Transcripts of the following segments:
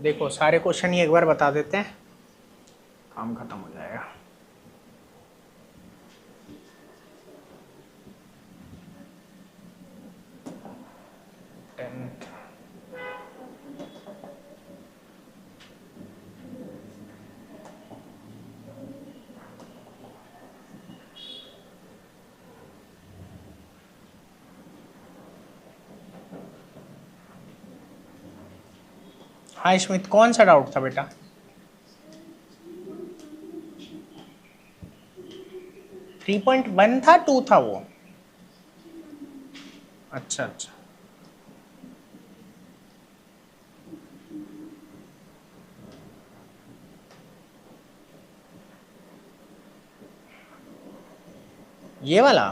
देखो सारे क्वेश्चन ही एक बार बता देते हैं, काम खत्म हो जाएगा। हाँ स्मित, कौन सा डाउट था बेटा? थ्री पॉइंट वन था, 2 था वो? अच्छा अच्छा, ये वाला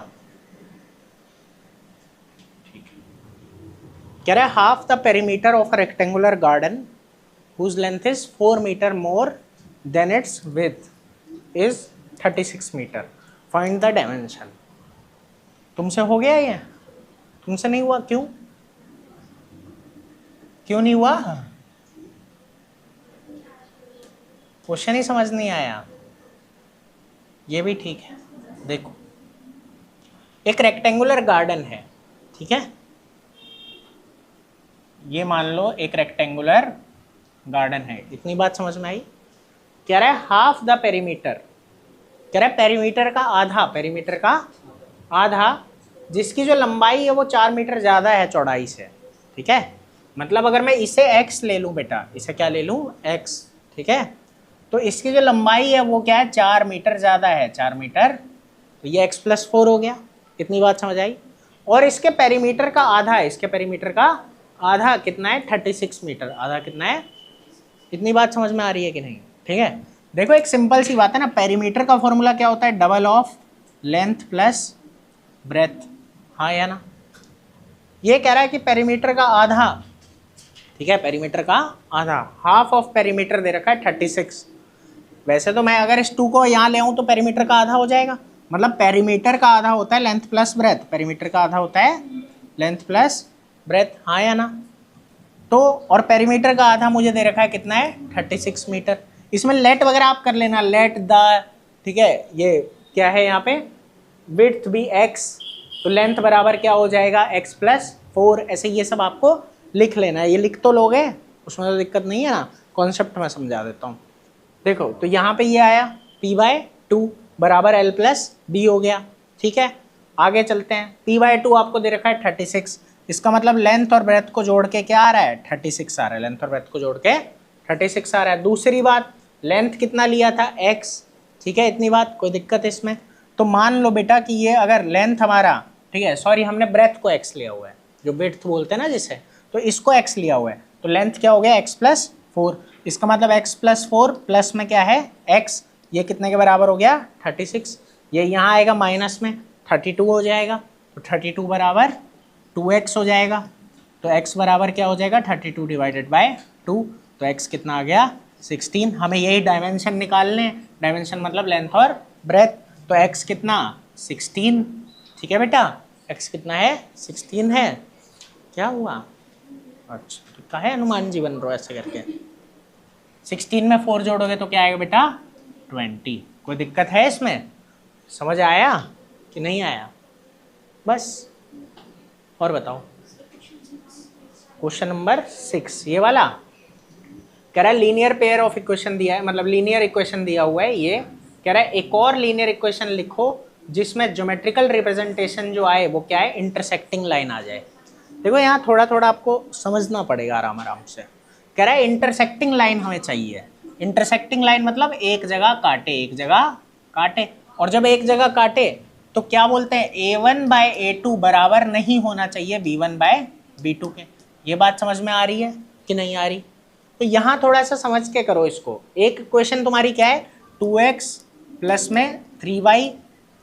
ठीक है। कह रहा है half the perimeter of a rectangular garden whose length is 4 meter more than its width is 36 meter. Find the dimension. तुमसे हो गया ये? तुमसे नहीं हुआ? क्यों क्यों नहीं हुआ? क्वेश्चन ही समझ नहीं आया। ये भी ठीक है। देखो एक रेक्टेंगुलर गार्डन है, ठीक है, ये मान लो एक रेक्टेंगुलर गार्डन है, इतनी बात समझ में आई? कह रहा है हाफ द पेरीमीटर, कह रहा है पेरीमीटर का आधा, पेरीमीटर का आधा, जिसकी जो लंबाई है वो 4 मीटर ज़्यादा है चौड़ाई से, ठीक है। मतलब अगर मैं इसे x ले लूँ बेटा, इसे क्या ले लूँ? x, ठीक है। तो इसकी जो लंबाई है वो क्या है? 4 मीटर ज़्यादा है, 4 मीटर, तो ये x+4 हो गया। इतनी बात समझ आई? और इसके पेरीमीटर का आधा है, इसके पेरीमीटर का आधा कितना है? 36 मीटर। आधा कितना है? इतनी बात समझ में आ रही है कि नहीं? ठीक है। देखो एक सिंपल सी बात है ना, पेरीमीटर का फॉर्मूला क्या होता है? Double of length plus breadth, हाँ या ना? ये कह रहा है कि पेरीमीटर का आधा, ठीक है, पेरीमीटर का आधा, हाफ ऑफ पेरीमीटर दे रखा है 36। वैसे तो मैं अगर इस 2 को यहाँ ले आऊँ तो पेरीमीटर का आधा हो जाएगा, मतलब पेरीमीटर का आधा होता है लेंथ प्लस ब्रेथ, पेरीमीटर का आधा होता है लेंथ प्लस ब्रेथ, हाँ या ना? तो और पेरीमीटर का आधा मुझे दे रखा है कितना है? 36 मीटर। इसमें लेट वगैरह आप कर लेना, लेट द, ठीक है, ये क्या है यहाँ पे? विड्थ भी x, तो लेंथ बराबर क्या हो जाएगा? x+4। ऐसे ये सब आपको लिख लेना है, ये लिख तो लोगे, उसमें तो दिक्कत नहीं है ना, कॉन्सेप्ट मैं समझा देता हूँ। देखो तो यहाँ पे ये आया p/2 बराबर l+b हो गया, ठीक है। आगे चलते हैं, p/2 आपको दे रखा है 36, इसका मतलब लेंथ और ब्रेथ को जोड़ के क्या आ रहा है? 36 आ रहा है, लेंथ और ब्रेथ को जोड़ के 36 आ रहा है। दूसरी बात, लेंथ कितना लिया था? x, ठीक है, इतनी बात, कोई दिक्कत है इसमें? तो मान लो बेटा कि ये अगर लेंथ हमारा, ठीक है, सॉरी हमने ब्रेथ को x लिया हुआ है, जो विड्थ बोलते हैं ना जिसे, तो इसको x लिया हुआ है, तो लेंथ क्या हो गया? x+4। इसका मतलब x+4 प्लस में क्या है? x, ये कितने के बराबर हो गया? 36। ये यहाँ आएगा माइनस में, 32 हो जाएगा, तो 32 बराबर 2x हो जाएगा। तो x बराबर क्या हो जाएगा? 32 डिवाइडेड बाय 2, तो x कितना आ गया? 16। हमें यही डायमेंशन निकालने, डायमेंशन मतलब लेंथ और ब्रेथ, तो x कितना? 16, ठीक है बेटा, x कितना है? 16 है। क्या हुआ? अच्छा, तो क्या है अनुमान जी बन रहा है ऐसे करके? 16 में 4 जोड़ोगे तो क्या आएगा बेटा? 20। कोई दिक्कत है इसमें? समझ आया कि नहीं आया? बस, और बताओ। क्वेश्चन नंबर 6 ये वाला कह रहा है लीनियर पेयर ऑफ इक्वेशन दिया है, मतलब लीनियर इक्वेशन दिया हुआ है। ये कह रहा है एक और लीनियर इक्वेशन लिखो जिसमें ज्योमेट्रिकल रिप्रेजेंटेशन जो आए वो क्या है? इंटरसेक्टिंग लाइन आ जाए। देखो यहाँ थोड़ा थोड़ा आपको समझना पड़ेगा आराम आराम से। कह रहा है इंटरसेक्टिंग लाइन हमें चाहिए। इंटरसेक्टिंग लाइन मतलब एक जगह काटे, एक जगह काटे, और जब एक जगह काटे तो क्या बोलते हैं? a1/a2 बराबर नहीं होना चाहिए b1/b2 के। ये बात समझ में आ रही है कि नहीं आ रही? तो यहाँ थोड़ा सा समझ के करो इसको। एक इक्वेशन तुम्हारी क्या है? 2x प्लस में 3y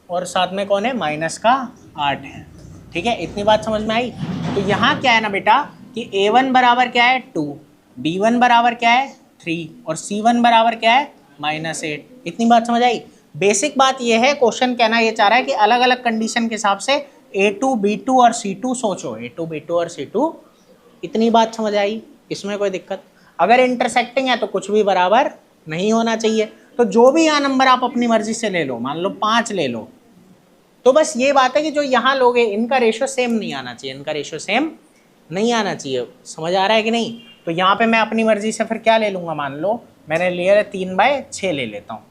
और साथ में कौन है? माइनस का 8 है, ठीक है, इतनी बात समझ में आई? तो यहाँ क्या है ना बेटा कि a1 बराबर क्या है? 2, b1 बराबर क्या है? 3 और c1 बराबर क्या है? -8। इतनी बात समझ आई? बेसिक बात ये है, क्वेश्चन कहना ये चाह रहा है कि अलग अलग कंडीशन के हिसाब से a2, b2 और c2 सोचो, a2, b2 और c2। इतनी बात समझ आई? इसमें कोई दिक्कत? अगर इंटरसेक्टिंग है तो कुछ भी बराबर नहीं होना चाहिए। तो जो भी यहाँ नंबर आप अपनी मर्जी से ले लो, मान लो 5 ले लो, तो बस ये बात है कि जो यहाँ लोगे इनका रेशियो सेम नहीं आना चाहिए, इनका रेशियो सेम नहीं आना चाहिए। समझ आ रहा है कि नहीं? तो यहाँ पे मैं अपनी मर्जी से फिर क्या ले लूँगा, मान लो मैंने लिया 3/6 ले लेता हूँ,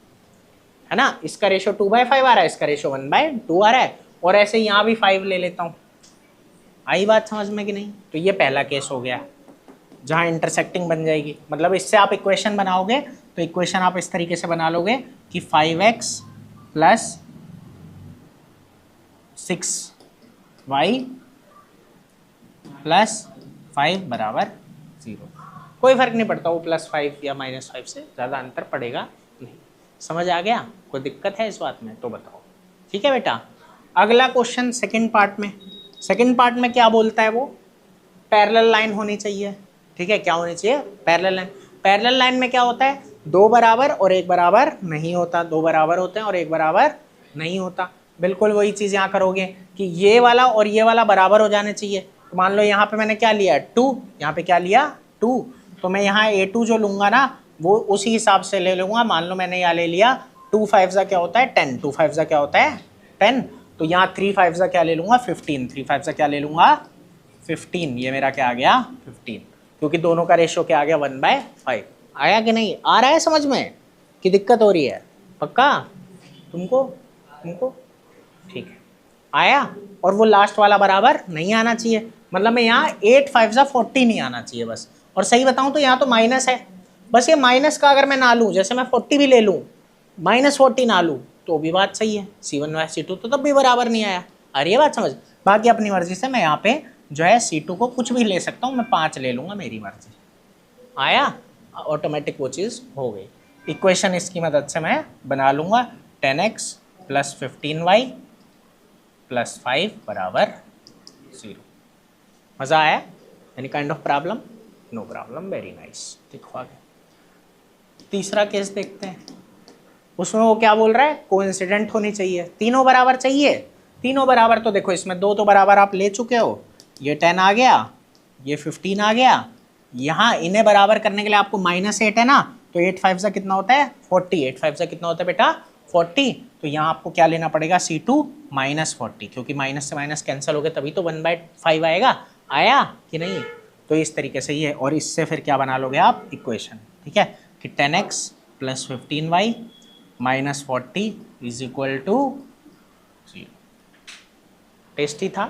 है ना। इसका रेशियो 2/5 आ रहा है, इसका रेशियो 1/2 आ रहा है, और ऐसे यहाँ भी 5 ले लेता हूँ। आई बात समझ में कि नहीं? तो ये पहला केस हो गया जहाँ इंटरसेक्टिंग बन जाएगी। मतलब इससे आप इक्वेशन बनाओगे तो इक्वेशन आप इस तरीके से बना लोगे कि 5x + 6y + 5 = 0। कोई फर्क नहीं पड़ता वो +5 या -5 से ज़्यादा अंतर पड़ेगा नहीं। समझ आ गया? कोई दिक्कत है इस बात में तो बताओ। ठीक है बेटा। अगला क्वेश्चन सेकंड पार्ट में, सेकंड पार्ट में क्या बोलता है वो, पैरेलल लाइन होनी चाहिए। ठीक है, क्या होनी चाहिए? Parallel line. पैरेलल लाइन में क्या होता है, 2 बराबर और 1 बराबर नहीं होता, 2 बराबर होते हैं और 1 बराबर नहीं होता। बिल्कुल वही चीज़ यहाँ करोगे कि ये वाला और ये वाला बराबर हो जाने चाहिए। तो मान लो यहाँ पे मैंने क्या लिया 2, यहाँ पे क्या लिया 2, तो मैं यहाँ A2 जो लूँगा ना वो उसी हिसाब से ले लूँगा। मान लो मैंने यहाँ ले लिया 2 5 क्या होता है 10, 2 5 क्या होता है 10, तो यहाँ 3 5 क्या ले लूँगा 15, 3 5 क्या ले लूँगा 15, ये मेरा क्या आ गया 15, क्योंकि दोनों का रेशियो क्या आ गया 1/5। आया कि नहीं? आ रहा है समझ में कि दिक्कत हो रही है? पक्का तुमको? ठीक है, आया। और वो लास्ट वाला बराबर नहीं आना चाहिए, मतलब मैं यहाँ 8 5 40 नहीं आना चाहिए बस। और सही बताऊँ तो यहाँ तो माइनस है, बस ये माइनस का अगर मैं ना लूँ, जैसे मैं 40 भी ले लूँ -40 ना लूँ तो भी बात सही है। C1/C2 तो तब भी बराबर नहीं आया। आ रही है बात समझ? बाकी अपनी मर्जी से मैं यहाँ पे जो है C2 को कुछ भी ले सकता हूँ, मैं 5 ले लूँगा, मेरी मर्जी। आया? ऑटोमेटिक वो चीज़ हो गई। इक्वेशन इसकी मदद से मैं बना लूँगा 10x + 15y + 5 = 0। मज़ा आया? Any kind of problem? No problem, very nice. देखो आगे तीसरा केस देखते हैं। उसमें वो क्या बोल रहा है, कोइंसिडेंट होनी चाहिए, तीनों बराबर चाहिए। तीनों बराबर तो देखो इसमें 2 तो बराबर आप ले चुके हो, ये 10 आ गया, ये 15 आ गया। यहाँ इन्हें बराबर करने के लिए आपको -8 है ना, तो 8 5 कितना होता है 40, 8 5 कितना होता है बेटा 40। तो यहाँ आपको क्या लेना पड़ेगा C2 -40, क्योंकि माइनस से माइनस कैंसिल हो गए तभी तो 1/5 आएगा। आया कि नहीं? तो इस तरीके से ये, और इससे फिर क्या बना लोगे आप इक्वेशन। ठीक है कि 10x + 15y - 40 = 0। टेस्टी था?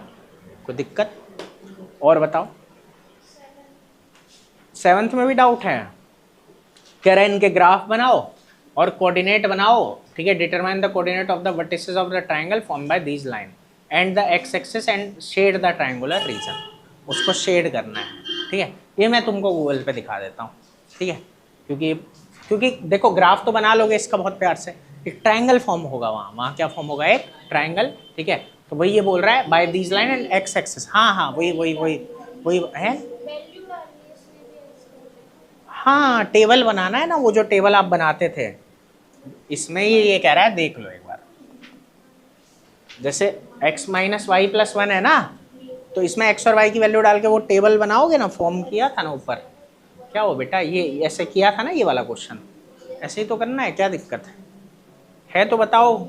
कोई दिक्कत? और बताओ। 7th में भी डाउट है? कह रहे हैं इनके ग्राफ बनाओ और कोऑर्डिनेट बनाओ। ठीक है, determine the coordinate of the vertices of the triangle form by these line and the X axis and shade the triangular region. उसको शेड करना है। ठीक है, ये मैं तुमको गूगल पे दिखा देता हूँ। ठीक है, क्योंकि देखो ग्राफ तो बना लोगे इसका बहुत प्यार से, एक ट्रायंगल फॉर्म होगा वहाँ क्या फॉर्म होगा, एक ट्रायंगल। ठीक है, तो वही ये बोल रहा है by these line and X axis. हाँ वही है। हाँ, टेबल बनाना है ना, वो जो टेबल आप बनाते थे इसमें ये कह रहा है, देख लो एक बार। जैसे x - y + 1 है ना, तो इसमें x और y की वैल्यू डाल के वो टेबल बनाओगे ना, फॉर्म किया था ना ऊपर। क्या हो बेटा, ये ऐसे किया था ना, ये वाला क्वेश्चन ऐसे ही तो करना है, क्या दिक्कत है तो बताओ।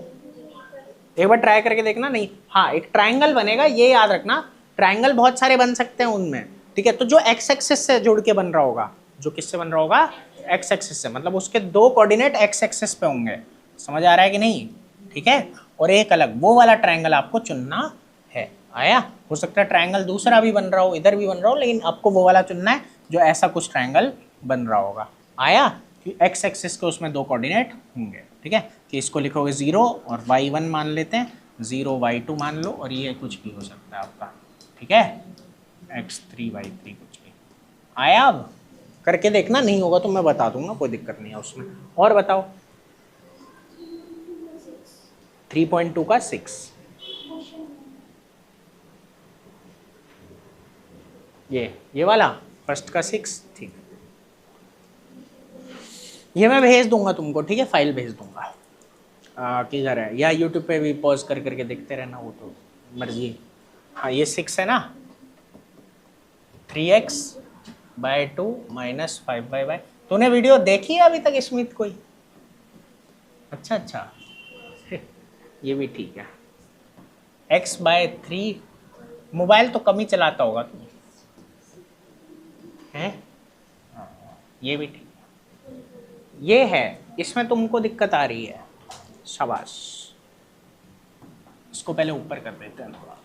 एक बार ट्राई करके देखना। नहीं, हाँ एक ट्रायंगल बनेगा, ये याद रखना। ट्रायंगल बहुत सारे बन सकते हैं उनमें। ठीक है, तो जो एक्स एक्सिस से जुड़ के बन रहा होगा, जो किससे बन रहा होगा, एक्स एक्सिस से, मतलब उसके 2 कोऑर्डिनेट एक्स एक्सिस पे होंगे। समझ आ रहा है कि नहीं? ठीक है, और एक अलग वो वाला ट्रायंगल आपको चुनना है। आया? हो सकता है ट्रायंगल दूसरा भी बन रहा हो, इधर भी बन रहा हो, लेकिन आपको वो वाला चुनना है जो ऐसा कुछ ट्रायंगल बन रहा होगा। आया? कि एक्स एक्सिस के उसमें 2 कोऑर्डिनेट होंगे। ठीक है, कि इसको लिखोगे 0 और y1 मान लेते हैं, 0 y2 मान लो, और ये कुछ भी हो सकता है आपका। ठीक है, x3 y3 कुछ भी। आया? अब करके देखना, नहीं होगा तो मैं बता दूंगा, कोई दिक्कत नहीं है उसमें। और बताओ 3.2 का 6, ये वाला फर्स्ट का 6। ठीक, ये मैं भेज दूंगा तुमको। ठीक है, फाइल भेज दूंगा किधर है, या यूट्यूब पे भी पॉज कर करके देखते रहना, वो तो मर्जी। हाँ, ये 6 है ना, 3x by 2 minus 5y by, तूने वीडियो देखी है अभी तक स्मिथ कोई? अच्छा अच्छा ये भी ठीक है। x बाय 3, मोबाइल तो कम ही चलाता होगा तू, है? ये भी ठीक है। ये है, इसमें तुमको दिक्कत आ रही है, शाबाश। इसको पहले ऊपर कर देते हैं थोड़ा।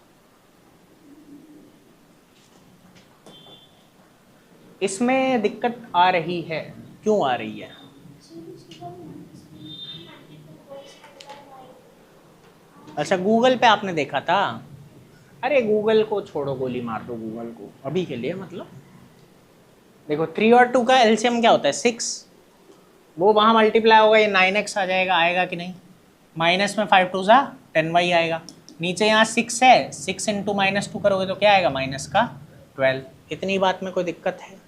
इसमें दिक्कत आ रही है, क्यों आ रही है? अच्छा गूगल पे आपने देखा था? अरे गूगल को छोड़ो, गोली मार दो गूगल को अभी के लिए। मतलब देखो 3 और 2 का एलसीएम क्या होता है? 6। वो वहाँ मल्टीप्लाई होगा, ये 9x आ जाएगा, आएगा कि नहीं? माइनस में 5 2 सा 10y आएगा। नीचे यहाँ 6 है, 6 इंटू -2 करोगे तो क्या आएगा? माइनस का 12। इतनी बात में कोई दिक्कत है?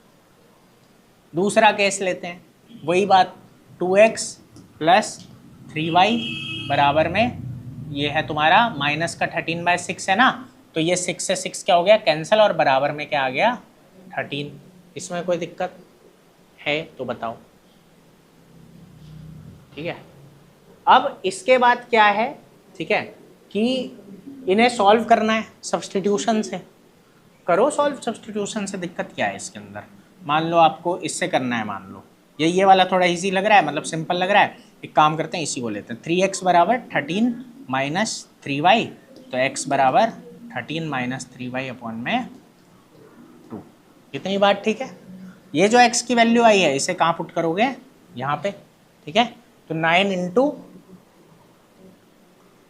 दूसरा केस लेते हैं, वही बात, 2x प्लस 3y बराबर में ये है तुम्हारा माइनस का 13/6 है ना, तो ये 6 से 6 क्या हो गया? कैंसिल, और बराबर में क्या आ गया? 13। इसमें कोई दिक्कत है तो बताओ। ठीक है, अब इसके बाद क्या है? ठीक है, कि इन्हें सॉल्व करना है सब्स्टिट्यूशन से। करो सॉल्व सब्स्टिट्यूशन से, दिक्कत क्या है इसके अंदर? मान लो आपको इससे करना है, मान लो ये वाला थोड़ा इजी लग रहा है, मतलब सिंपल लग रहा है। एक काम करते हैं, इसी को लेते हैं। 3x बराबर 13 माइनस 3y, तो x बराबर 13 माइनस 3y अपॉन में 2। इतनी बात ठीक है? ये जो x की वैल्यू आई है इसे कहाँ पुट करोगे? यहाँ पे। ठीक है, तो 9 इंटू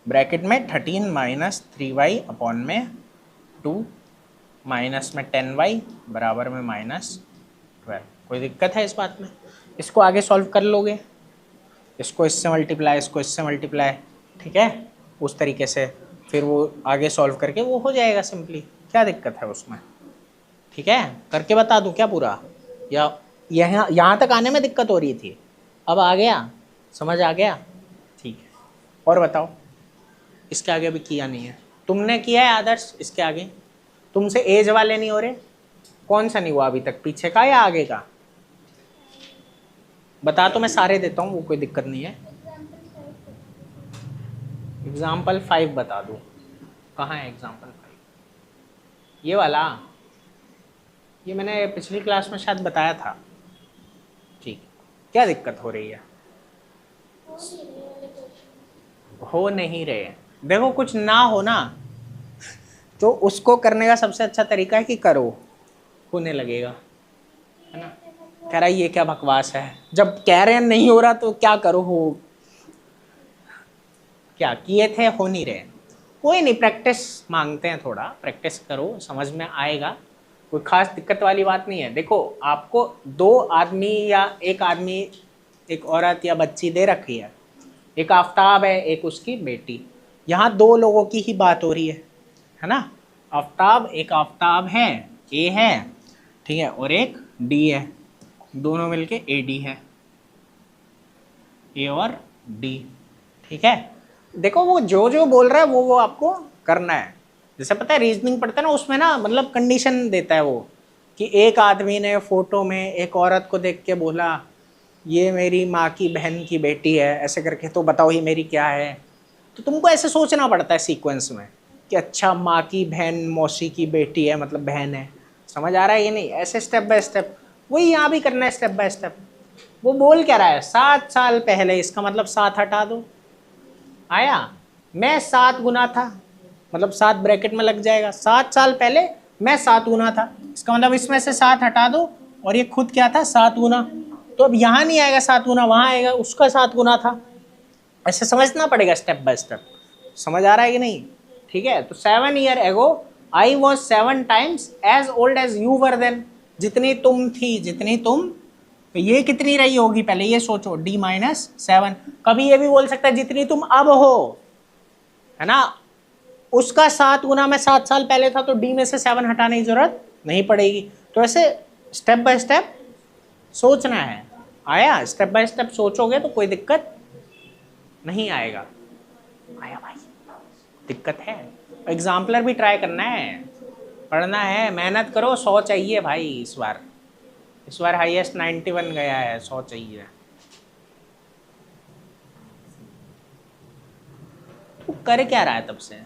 ब्रैकेट में 13 माइनस 3y अपॉन में 2 माइनस में 10y बराबर में -12। कोई दिक्कत है इस बात में? इसको आगे सॉल्व कर लोगे, इसको इससे मल्टीप्लाई, इसको इससे मल्टीप्लाई, ठीक है, उस तरीके से फिर वो आगे सॉल्व करके वो हो जाएगा सिंपली। क्या दिक्कत है उसमें? ठीक है, करके बता दूं क्या पूरा, या यहाँ तक आने में दिक्कत हो रही थी? अब आ गया, समझ आ गया? ठीक है, और बताओ। इसके आगे अभी किया नहीं है तुमने, किया है आदर्श? इसके आगे तुमसे एज वाले नहीं हो रहे? कौन सा नहीं हुआ अभी तक, पीछे का या आगे का? बता, तो मैं सारे देता हूँ, वो कोई दिक्कत नहीं है। एग्जाम्पल 5 बता दूँ? कहाँ है एग्जाम्पल 5? ये वाला, ये मैंने पिछली क्लास में शायद बताया था। ठीक, क्या दिक्कत हो रही है? हो नहीं रहे। देखो कुछ ना हो ना, तो उसको करने का सबसे अच्छा तरीका है कि करो, होने लगेगा, है ना? कह रहा है ये क्या बकवास है, जब कह रहे हैं नहीं हो रहा तो क्या करो? हो क्या किए थे, हो नहीं रहे। कोई नहीं, प्रैक्टिस मांगते हैं, थोड़ा प्रैक्टिस करो, समझ में आएगा। कोई खास दिक्कत वाली बात नहीं है। देखो आपको 2 आदमी या एक आदमी, एक औरत या बच्ची दे रखी है, एक आफ्ताब है, एक उसकी बेटी। यहाँ 2 लोगों की ही बात हो रही है ना? आफ्ताब, एक आफ्ताब है, ए है, ठीक है, और एक डी है, दोनों मिलके AD है, ए और डी। ठीक है, देखो वो जो बोल रहा है वो आपको करना है। जैसे पता है रीजनिंग पढ़ते हैं ना, उसमें ना मतलब कंडीशन देता है वो, कि एक आदमी ने फोटो में एक औरत को देख के बोला ये मेरी माँ की बहन की बेटी है, ऐसे करके, तो बताओ ये मेरी क्या है? तो तुमको ऐसे सोचना पड़ता है सीक्वेंस में कि अच्छा माँ की बहन मौसी की बेटी है, मतलब बहन है। समझ आ रहा है ये? नहीं, ऐसे स्टेप बाय स्टेप, वही यहाँ भी करना है स्टेप बाय स्टेप। वो बोल क्या रहा है? 7 साल पहले, इसका मतलब 7 हटा दो, आया? मैं 7 गुना था, मतलब 7 ब्रैकेट में लग जाएगा। 7 साल पहले मैं 7 गुना था, इसका मतलब इसमें से 7 हटा दो, और ये खुद क्या था? 7 गुना। तो अब यहाँ नहीं आएगा 7 गुना, वहाँ आएगा, उसका 7 गुना था। ऐसे समझना पड़ेगा स्टेप बाय स्टेप। समझ आ रहा है कि नहीं? ठीक है, तो 7 year ago I was 7 times as old as you were then. जितनी तुम थी, जितनी तुम, तो ये कितनी रही होगी पहले ये सोचो, D-7। कभी ये भी बोल सकता है जितनी तुम अब हो, है ना, उसका 7 गुना मैं 7 साल पहले था, तो D में से 7 हटाने की जरूरत नहीं पड़ेगी। तो ऐसे स्टेप बाय स्टेप सोचना है। आया? स्टेप बाय स्टेप सोचोगे तो कोई दिक्कत नहीं आएगा। आया भाई? दिक्कत है? एग्जाम्पलर भी ट्राई करना है, पढ़ना है, मेहनत करो, 100 चाहिए भाई इस बार। इस बार हाईएस्ट 91 गया है, 100 चाहिए। तो कर क्या रहा है तब से?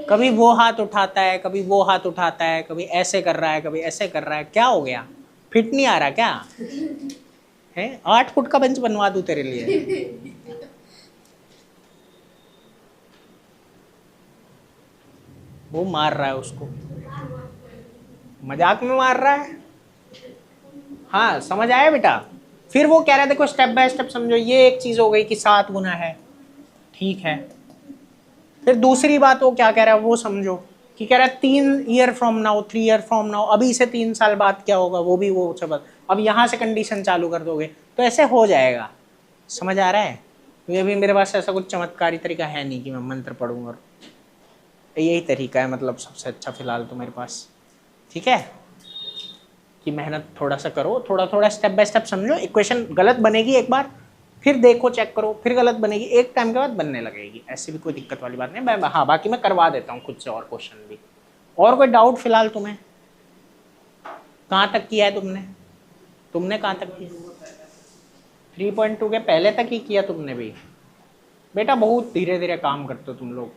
कभी वो हाथ उठाता है, कभी वो हाथ उठाता है, कभी ऐसे कर रहा है, कभी ऐसे कर रहा है। क्या हो गया? फिट नहीं आ रहा क्या है? 8 फुट का बेंच बनवा दूं तेरे लिए? वो मार रहा है उसको, मजाक में मार रहा है। हाँ समझ आया बेटा? फिर वो कह रहा है देखो स्टेप बाय स्टेप समझो। ये एक चीज हो गई कि 7 गुना है, ठीक है। फिर दूसरी बात वो क्या कह रहा है वो समझो, कि कह रहा है 3 year from now, 3 year from now, अभी से 3 साल बाद क्या होगा वो भी वो सब। अब यहाँ से कंडीशन चालू कर दोगे तो ऐसे हो जाएगा। समझ आ रहा है? तो ये भी मेरे पास ऐसा कुछ चमत्कारी तरीका है नहीं कि मैं मंत्र पढ़ूँ, और यही तरीका है मतलब सबसे अच्छा फिलहाल तो मेरे पास। ठीक है, कि मेहनत थोड़ा सा करो, थोड़ा थोड़ा स्टेप बाय स्टेप समझो। इक्वेशन गलत बनेगी एक बार, फिर देखो चेक करो, फिर गलत बनेगी, एक टाइम के बाद बनने लगेगी, ऐसी भी कोई दिक्कत वाली बात नहीं। हाँ बाकी मैं करवा देता हूँ खुद से और क्वेश्चन भी। और कोई डाउट फिलहाल तुम्हें? कहाँ तक किया है तुमने? तुमने कहाँ तक किया? 3.2 के पहले तक ही किया तुमने भी? बेटा बहुत धीरे धीरे काम करते हो तुम लोग।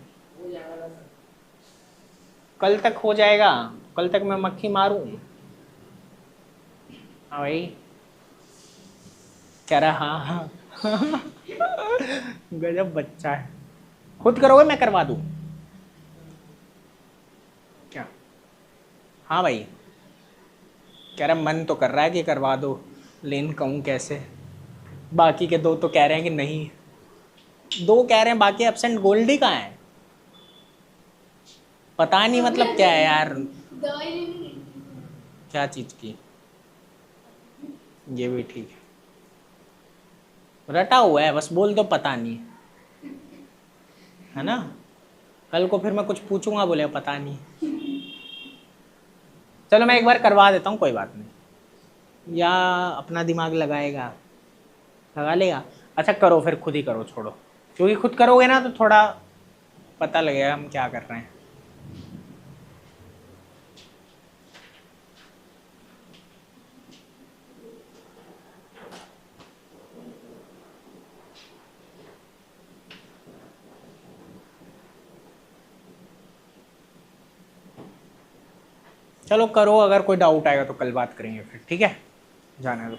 कल तक हो जाएगा, कल तक मैं मक्खी मारूं? हाँ भाई, कह रहा हाँ हाँ गजब बच्चा है। खुद करोगे मैं करवा दूं क्या? हाँ भाई, कह रहा मन तो कर रहा है कि करवा दो, लेकिन कहूँ कैसे? बाकी के 2 तो कह रहे हैं कि नहीं, 2 कह रहे हैं, बाकी एब्सेंट गोल्डी कहाँ है? पता नहीं मतलब क्या है यार, क्या चीज की? ये भी ठीक है, रटा हुआ है बस, बोल दो पता नहीं, है ना? कल को फिर मैं कुछ पूछूंगा बोले पता नहीं। चलो मैं एक बार करवा देता हूँ, कोई बात नहीं, या अपना दिमाग लगाएगा, लगा लेगा। अच्छा करो फिर, खुद ही करो, छोड़ो, क्योंकि खुद करोगे ना तो थोड़ा पता लगेगा हम क्या कर रहे हैं। चलो करो, अगर कोई डाउट आएगा तो कल बात करेंगे फिर, ठीक है? जाने दो।